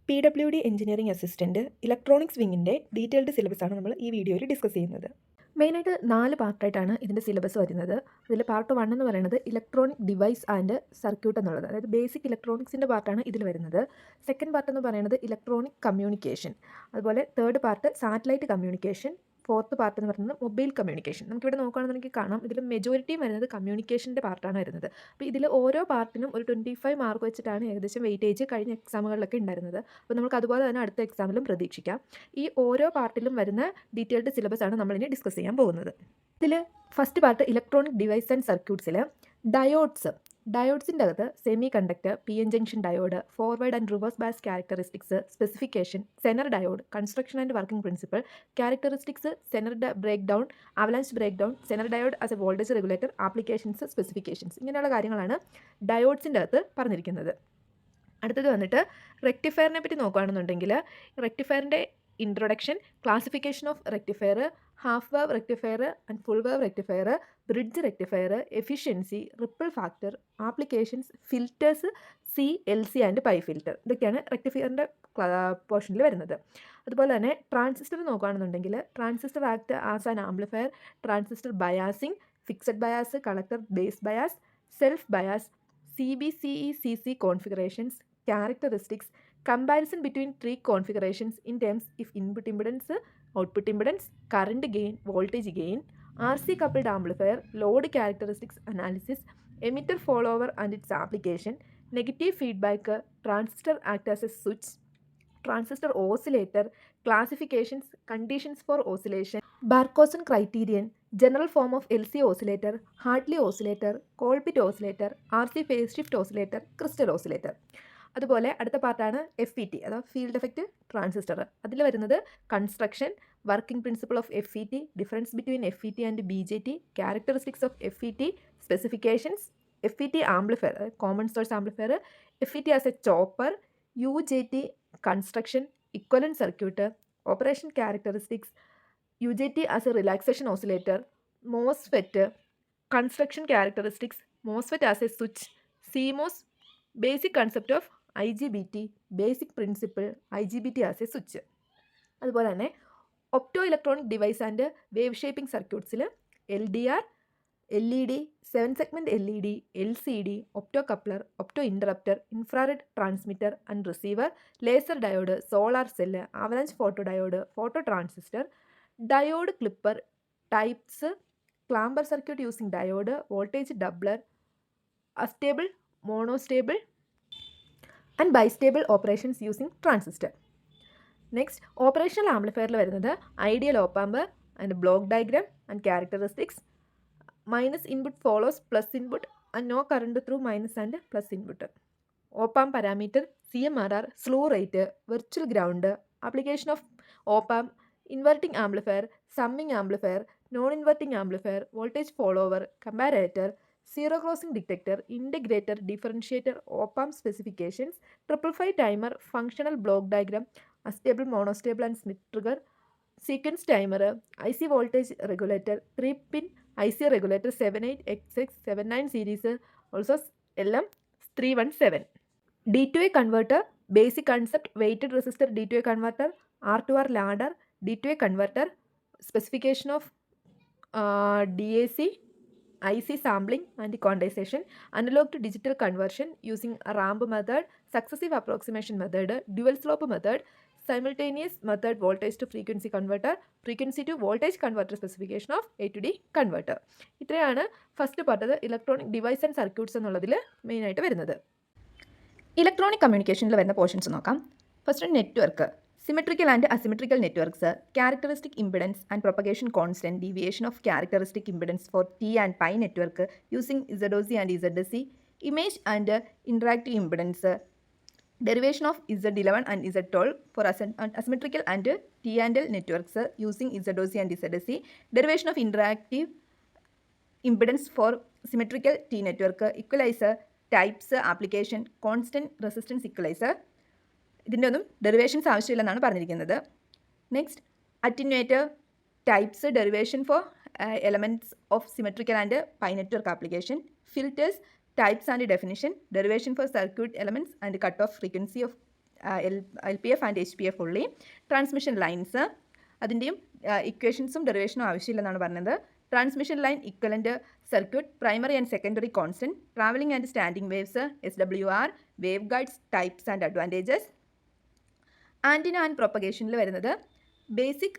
PWD engineering assistant electronics വിങ്ങിൻ്റെ detailed സിലബസാണ് നമ്മൾ ഈ വീഡിയോയിൽ ഡിസ്കസ് ചെയ്യുന്നത്. മെയിനായിട്ട് 4 പാർട്ടായിട്ടാണ് ഇതിൻ്റെ സിലബസ് വരുന്നത്. അതിൽ പാർട്ട് 1 എന്ന് പറയുന്നത് ഇലക്ട്രോണിക് ഡിവൈസ് ആൻഡ് സർക്യൂട്ട് എന്നുള്ളത്, അതായത് ബേസിക് ഇലക്ട്രോണിക്സിൻ്റെ പാർട്ടാണ് ഇതിൽ വരുന്നത്. സെക്കൻഡ് പാർട്ട് എന്ന് പറയുന്നത് ഇലക്ട്രോണിക് കമ്മ്യൂണിക്കേഷൻ, അതുപോലെ third part satellite communication, fourth part എന്ന് പറയുന്നത് മൊബൈൽ കമ്മ്യൂണിക്കേഷൻ. നമുക്കിവിടെ നോക്കുകയാണെന്നുണ്ടെങ്കിൽ കാണാം, ഇതിൽ മെജോറിറ്റിയും വരുന്നത് കമ്മ്യൂണിക്കേഷൻ്റെ പാർട്ടാണ് വരുന്നത്. അപ്പോൾ ഇതിൽ ഓരോ പാർട്ടിനും ഒരു 25 മാർക്ക് വെച്ചിട്ടാണ് ഏകദേശം വെയിറ്റേജ് കഴിഞ്ഞ എക്സാമുകളിലൊക്കെ ഉണ്ടായിരുന്നത്. അപ്പോൾ നമുക്ക് അതുപോലെ തന്നെ അടുത്ത എക്സാമിലും പ്രതീക്ഷിക്കാം. ഈ ഓരോ പാർട്ടിലും വരുന്ന ഡീറ്റെയിൽഡ് സിലബസ് ആണ് നമ്മളിനി ഡിസ്കസ് ചെയ്യാൻ പോകുന്നത്. ഇതിൽ first part electronic device and സർക്യൂട്ട്സിൽ ഡയോഡ്സിൻ്റെ അകത്ത് semiconductor, P N junction diode, forward and reverse bias characteristics, specification, Zener diode, construction and working principle, characteristics, Zener breakdown, avalanche breakdown, Zener diode as a voltage regulator, applications, specifications, ഇങ്ങനെയുള്ള കാര്യങ്ങളാണ് ഡയോഡ്സിൻ്റെ അകത്ത് പറഞ്ഞിരിക്കുന്നത്. അടുത്തത് വന്നിട്ട് റെക്ടിഫയറിനെ പറ്റി നോക്കുകയാണെന്നുണ്ടെങ്കിൽ റെക്ടിഫയറിൻ്റെ introduction, classification of rectifier, half wave rectifier and full wave rectifier, bridge rectifier, efficiency, ripple factor, applications, filters, C, L C and pi filter, ഇതൊക്കെയാണ് റെക്ടിഫയറിൻ്റെ പോർഷനിൽ വരുന്നത്. അതുപോലെ തന്നെ ട്രാൻസിസ്റ്റർ നോക്കുകയാണെന്നുണ്ടെങ്കിൽ transistor act as an amplifier, transistor biasing, fixed bias, collector base bias, self bias, CBCE-CC configurations, characteristics, comparison between three configurations in terms of input impedance, output impedance, current gain, voltage gain, RC coupled amplifier, load characteristics analysis, emitter follower and its application, negative feedback, transistor act as a switch, transistor oscillator, classifications, conditions for oscillation, Barkhausen criterion, general form of LC oscillator, Hartley oscillator, Colpit oscillator, RC phase shift oscillator, crystal oscillator. അതുപോലെ അടുത്ത പാർട്ടാണ് FET, അഥവാ field effect transistor. അതിൽ വരുന്നത് construction, working principle of FET, difference between FET and BJT, characteristics of FET, specifications, FET amplifier, common source amplifier, FET as A chopper, UJT construction, equivalent circuit, operation characteristics, UJT as a relaxation oscillator, MOSFET, construction characteristics, MOSFET as a switch, CMOS, basic concept of IGBT, basic principle, IGBT as a switch. അതുപോലെ തന്നെ opto electronic device and wave shaping സർക്യൂട്ട്സിൽ LDR, LED, 7 segment LED, LCD, opto coupler, opto interrupter, infrared transmitter and receiver, laser diode, solar cell, avalanche photo diode, photo transistor, diode clipper types, clamper circuit using diode, voltage doubler, astable, monostable and bistable operations using transistor. Next, operational amplifier വരുന്നത് ideal op amp and block diagram and characteristics, minus input follows plus input and no current through minus and plus input, op amp parameter, CMRR, slew rate, virtual ground, application of op amp, inverting amplifier, summing amplifier, non-inverting amplifier, voltage follower, comparator, zero crossing detector, integrator, differentiator, op-amp specifications, 555 timer, functional block diagram, astable, monostable and Smith trigger, sequence timer, IC voltage regulator, 3-pin IC regulator, 78XX79 series, also LM317. D2A converter, basic concept, weighted resistor D2A converter, R2R ladder, D2A converter, specification of DAC, IC sampling and quantization, analog to digital conversion using ramp method, successive approximation method, dual slope method, simultaneous method, voltage to frequency converter, frequency to voltage converter, specification of A to D converter. ഇത്രയാണ് first part electronic device and circuits എന്നുള്ളതിൽ മെയിനായിട്ട് വരുന്നത്. Electronic കമ്മ്യൂണിക്കേഷനിൽ വരുന്ന portions നോക്കാം. First network, symmetrical and asymmetrical networks, characteristic impedance and propagation constant, deviation of characteristic impedance for T and pi network using ZOC and ZSC, image and interactive impedance, derivation of Z11 and Z12 for asymmetrical and T and L networks using ZOC and ZSC, derivation of interactive impedance for symmetrical T network, equalizer, types, application, constant resistance equalizer. ഇതിൻ്റെ ഒന്നും derivations ആവശ്യമില്ലെന്നാണ് പറഞ്ഞിരിക്കുന്നത്. Next, attenuator, types, derivation for elements of symmetrical and pi network application, filters, types and definition, derivation for circuit elements and cut off frequency of LPF and HPF ഉള്ളി. Transmission lines, അതിൻ്റെയും ഇക്വേഷൻസും ഡെറിവേഷനും ആവശ്യമില്ലെന്നാണ് പറഞ്ഞത്. Transmission line equivalent circuit, primary and secondary constant, travelling and standing waves, SWR, wave guides, types and advantages. Antenna and പ്രൊപ്പഗേഷനിൽ വരുന്നത് basic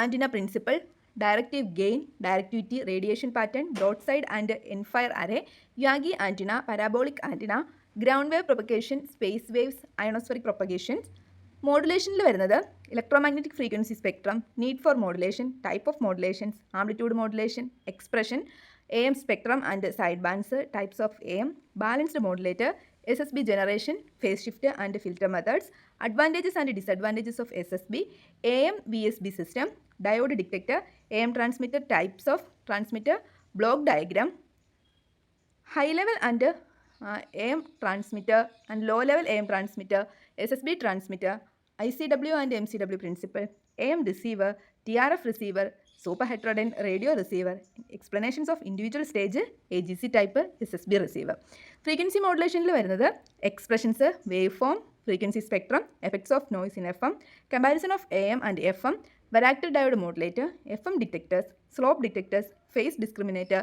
antenna principle, directive gain, directivity, radiation pattern, broad side and endfire array, Yagi antenna, parabolic antenna, ground wave propagation, space waves, ionospheric propagations. മോഡുലേഷനിൽ വരുന്നത് electromagnetic frequency spectrum, need for modulation, type of modulations, amplitude modulation, expression, AM spectrum and side bands, types of AM, balanced modulator, SSB generation, phase shift and filter methods, advantages and disadvantages of SSB, AM VSB system, diode detector, AM transmitter, types of transmitter, block diagram, high level and AM transmitter and low level AM transmitter, SSB transmitter, ICW and MCW principle, AM receiver, TRF receiver, super heterodyne radio receiver, explanations of individual stage AGC type SSB receiver. Frequency modulation വരുന്നത് expressions, wave form, frequency spectrum, effects of noise in FM, comparison of AM and FM, varactor diode modulator, FM detectors, slope detectors, phase discriminator,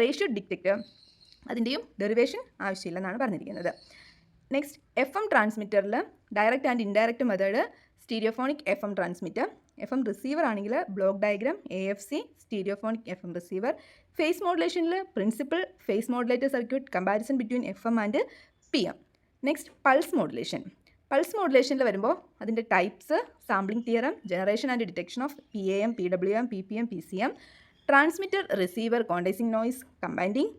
ratio detector, അതിൻ്റെയും derivation ആവശ്യമില്ലെന്നാണ് പറഞ്ഞിരിക്കുന്നത്. Next FM ട്രാൻസ്മിറ്ററിൽ direct and indirect method, stereophonic FM transmitter, FM receiver ആണെങ്കിൽ block diagram, AFC, stereophonic FM receiver. Phase മോഡുലേഷനിൽ principle, phase modulator circuit, comparison between FM and PM. Next pulse modulation. Pulse മോഡുലേഷനിൽ വരുമ്പോൾ അതിൻ്റെ types, sampling theorem, generation and detection of PAM, PWM, PPM, PCM, transmitter receiver quantizing noise, companding.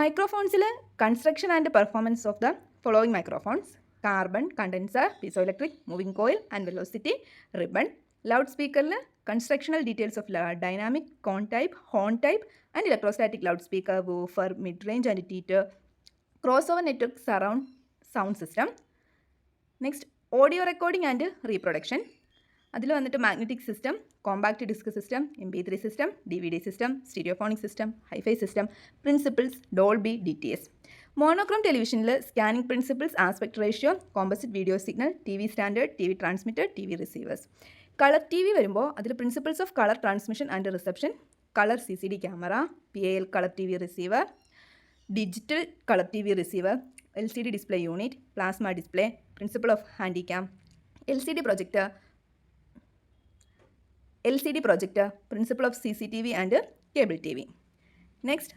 മൈക്രോഫോൺസിൽ construction and performance of the following microphones: carbon, condenser, piezoelectric, moving coil and velocity, ribbon. Loud സ്പീക്കറിൽ constructional details of dynamic, cone type, horn type and electrostatic loudspeaker, woofer, mid range and tweeter, crossover network surround sound system. Next audio recording and reproduction. അതിൽ വന്നിട്ട് magnetic system, compact disk system, MP3 system, DVD system, stereophonic system, hi fi system, principles, Dolby, DTS. Monochrome ടെലിവിഷനിൽ scanning principles, aspect ratio, composite video signal, TV standard, TV transmitter, TV receivers. Colour TV വരുമ്പോൾ അതിൽ principles of colour transmission and reception, colour CCD camera, PAL colour TV receiver, digital colour TV receiver, LCD display unit, plasma display, principle of Handycam, LCD projector, principle of CCTV and cable TV. Next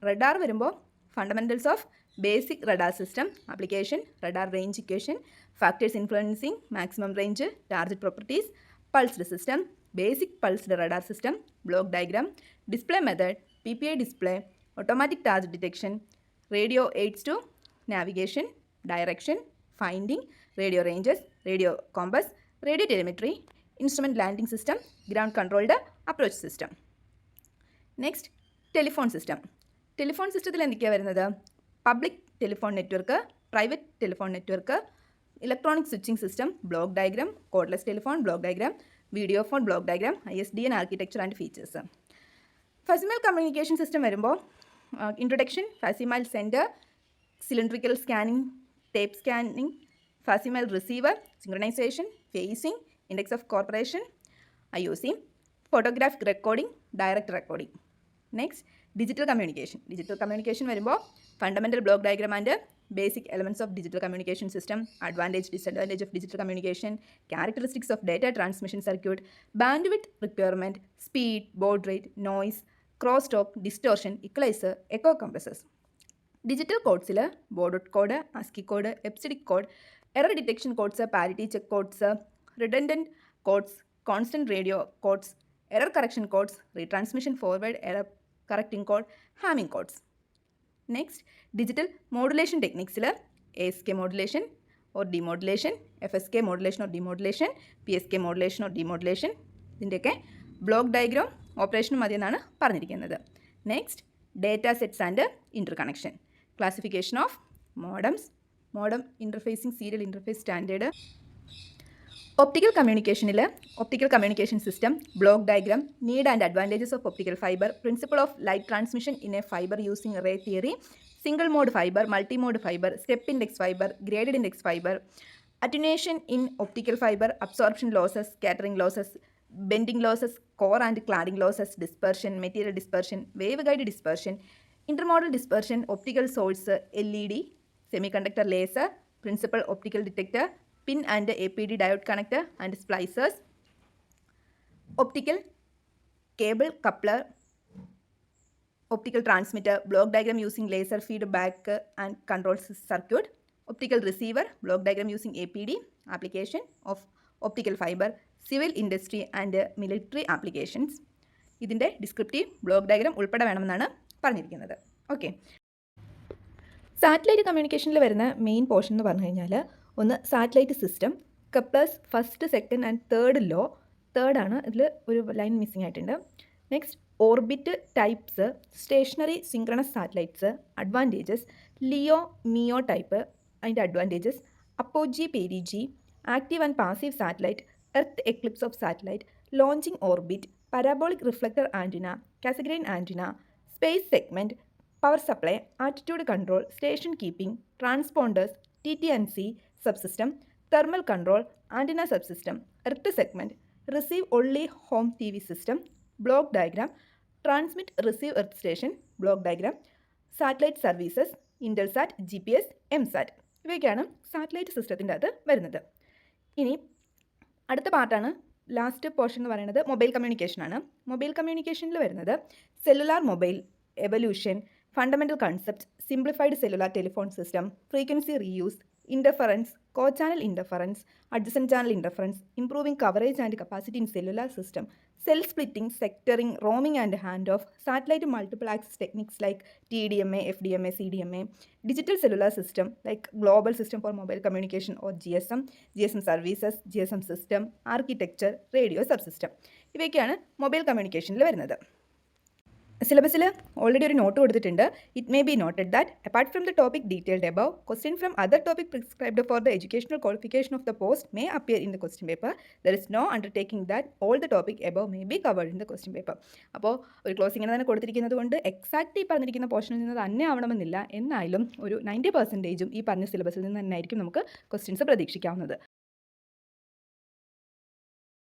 radar വരുമ്പോൾ fundamentals of basic radar system, application, radar range equation, factors influencing maximum range, target properties, pulsed system, basic pulsed radar system, block diagram, display method, PPI display, automatic target detection, radio aids to navigation, direction, finding, radio ranges, radio compass, radio telemetry, instrument landing system, ground controlled approach system. Next telephone system. ടെലിഫോൺ സിസ്റ്റത്തിൽ എന്തൊക്കെയാണ് വരുന്നത്? Public telephone network, private telephone network, electronic switching system, block diagram, cordless telephone, block diagram, video phone, block diagram, ISDN architecture and features. Facsimile communication system വരുമ്പോൾ introduction, facsimile centre, cylindrical scanning, tape scanning, facsimile receiver, synchronisation, phasing, index of corporation, IOC, photographic recording, direct recording. Next digital communication വരുമ്പോൾ fundamental block diagram and basic elements of digital communication system, advantage, disadvantage of digital communication, characteristics of data transmission circuit, bandwidth requirement, speed, baud rate, noise, crosstalk, distortion, equaliser, echo compressors. Digital കോഡ്സിൽ Baudot code, ASCII code, EBCDIC code, error detection codes, parity check codes, redundant codes, constant radio codes, error correction codes, retransmission forward error correcting code, Hamming codes. Next digital modulation ടെക്നിക്സിൽ ASK modulation or demodulation, FSK modulation or demodulation, PSK modulation or demodulation, ഇതിൻ്റെയൊക്കെ block diagram ഓപ്പറേഷനും മതി എന്നാണ് പറഞ്ഞിരിക്കുന്നത്. Next data sets and interconnection, classification of modems, modem interfacing, serial interface standard. Optical communication system, block diagram, need and advantages of optical fibre, principle of light transmission in a fibre using ray theory, single mode fibre, multi mode fibre, step index fibre, graded index fibre, attenuation in optical fiber, absorption losses, scattering losses, bending losses, core and cladding losses, dispersion, material dispersion, waveguide dispersion, intermodal dispersion, optical source, LED, semiconductor laser, principal optical detector, pin and APD diode connector and splicers, optical cable coupler, optical transmitter, block diagram using laser feedback and control circuit, optical receiver, block diagram using APD, application of optical fiber, civil industry and military applications. ഇതിൻ്റെ descriptive block diagram ഉൾപ്പെടെ വേണമെന്നാണ് പറഞ്ഞിരിക്കുന്നത്. Okay, satellite കമ്മ്യൂണിക്കേഷനിൽ വരുന്ന main portion എന്ന് പറഞ്ഞു കഴിഞ്ഞാൽ ഒന്ന് satellite system, Kepler's first, second and third law. തേർഡാണ്, ഇതിൽ ഒരു ലൈൻ മിസ്സിംഗ് ആയിട്ടുണ്ട്. Next orbit types, stationary synchronous satellites, advantages, LEO MEO type അതിൻ്റെ advantages, apogee perigee, active and passive satellite, earth eclipse of satellite, launching orbit, parabolic reflector antenna, Cassegrain antenna, space segment, power supply, attitude control, station keeping, transponders, TT&C subsystem, thermal control, antenna subsystem, earth segment, receive only home TV system, block diagram, transmit receive earth station, block diagram, satellite services, Intelsat, GPS, എംസാറ്റ്. ഇവയൊക്കെയാണ് satellite സിസ്റ്റത്തിൻ്റെ അകത്ത് വരുന്നത്. ഇനി അടുത്ത പാർട്ടാണ്, last portion എന്ന് പറയുന്നത് മൊബൈൽ കമ്മ്യൂണിക്കേഷനാണ്. മൊബൈൽ കമ്മ്യൂണിക്കേഷനിൽ വരുന്നത് cellular mobile evolution, fundamental concept, simplified cellular telephone system, frequency reuse, interference, co channel interference, adjacent channel interference, improving coverage and capacity in cellular system, cell splitting, sectoring, roaming and handoff, satellite multiple access techniques like TDMA, FDMA, CDMA, digital cellular system like global system for mobile communication or GSM services, GSM system, architecture, radio subsystem. ഇവയൊക്കെയാണ് mobile കമ്മ്യൂണിക്കേഷനിൽ വരുന്നത്. സിലബസിൽ already ഒരു note കൊടുത്തിട്ടുണ്ട്. It may be noted that apart from the topic detailed above, question from other topic prescribed for the educational qualification of the post may appear in the question paper. There is no undertaking that all the topic above may be covered in the question paper. അപ്പോൾ ഒരു ക്ലോസിങ്ങിന് തന്നെ കൊടുത്തിരിക്കുന്നത് കൊണ്ട് exact ഈ പറഞ്ഞിരിക്കുന്ന പോർഷനിൽ നിന്ന് തന്നെ ആവണമെന്നില്ല. എന്നാലും ഒരു 90% ഈ പറഞ്ഞ സിലബസിൽ നിന്ന് തന്നെ ആയിരിക്കും നമുക്ക് ക്വസ്റ്റ്യൻസ് പ്രതീക്ഷിക്കാവുന്നത്.